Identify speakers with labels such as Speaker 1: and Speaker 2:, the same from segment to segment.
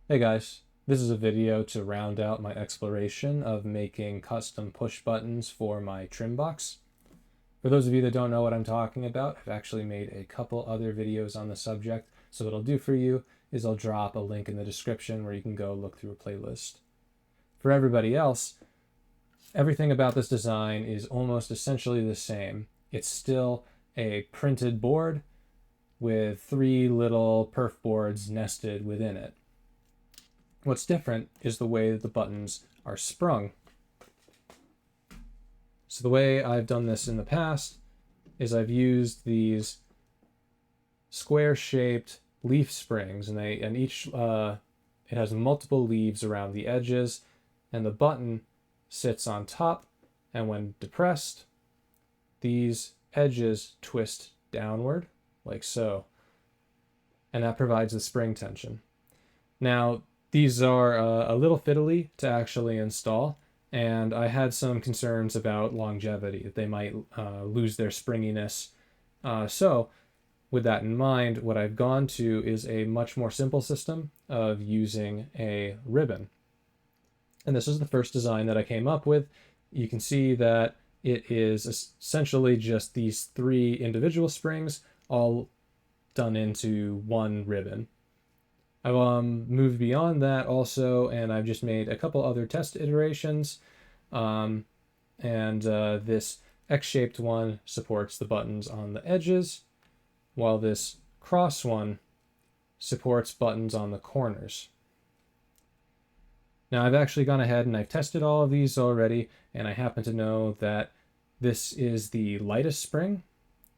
Speaker 1: Hey guys, this is a video to round out my exploration of making custom push buttons for my trim box. For those of you that don't know what I'm talking about, I've actually made a couple other videos on the subject, so what I'll do for you is I'll drop a link in the description where you can go look through a playlist. For everybody else, everything about this design is almost essentially the same. It's still a printed board with three little perf boards nested within it. What's different is the way that the buttons are sprung. So the way I've done this in the past is I've used these square-shaped leaf springs, and each it has multiple leaves around the edges, and the button sits on top, and when depressed, these edges twist downward like so, and that provides the spring tension. Now, these are a little fiddly to actually install, and I had some concerns about longevity, that they might lose their springiness. So, with that in mind, what I've gone to is a much more simple system of using a ribbon. And this is the first design that I came up with. You can see that it is essentially just these three individual springs all done into one ribbon. I've moved beyond that also, and I've just made a couple other test iterations. This X-shaped one supports the buttons on the edges, while this cross one supports buttons on the corners. Now I've actually gone ahead and I've tested all of these already, and I happen to know that this is the lightest spring,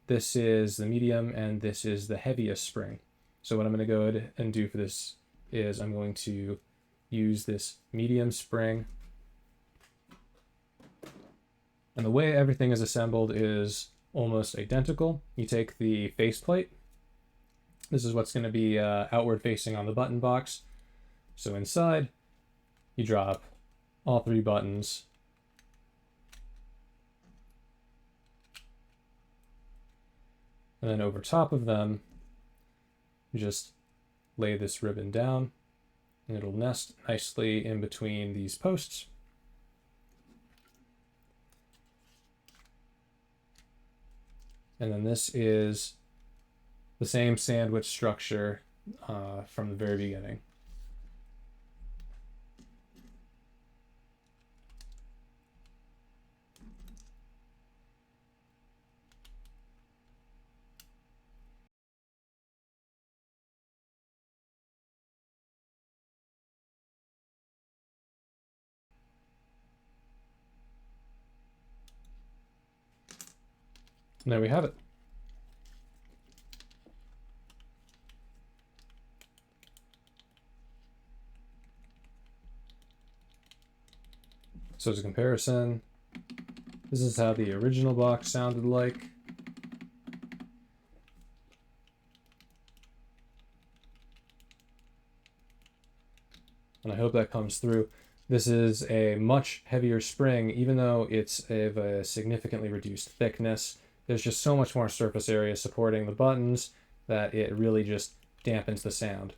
Speaker 1: this is the medium, and this is the heaviest spring. So what I'm going to go ahead and do for this is I'm going to use this medium spring. And the way everything is assembled is almost identical. You take the faceplate. This is what's going to be outward facing on the button box. So inside, you drop all three buttons. And then over top of them, just lay this ribbon down, and it'll nest nicely in between these posts. And then this is the same sandwich structure from the very beginning. And there we have it. So as a comparison, this is how the original box sounded like. And I hope that comes through. This is a much heavier spring, even though it's of a significantly reduced thickness. There's just so much more surface area supporting the buttons that it really just dampens the sound.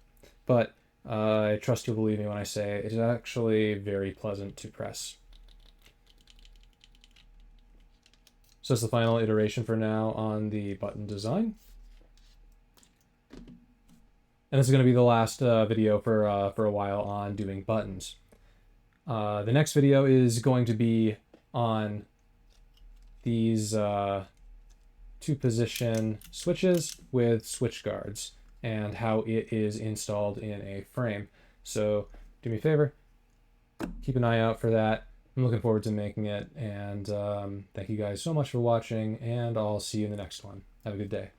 Speaker 1: But I trust you'll believe me when I say it is actually very pleasant to press. So it's the final iteration for now on the button design. And this is going to be the last video for a while on doing buttons. The next video is going to be on these two position switches with switch guards and how it is installed in a frame. So do me a favor, keep an eye out for that. I'm looking forward to making it, and thank you guys so much for watching, and I'll see you in the next one. Have a good day.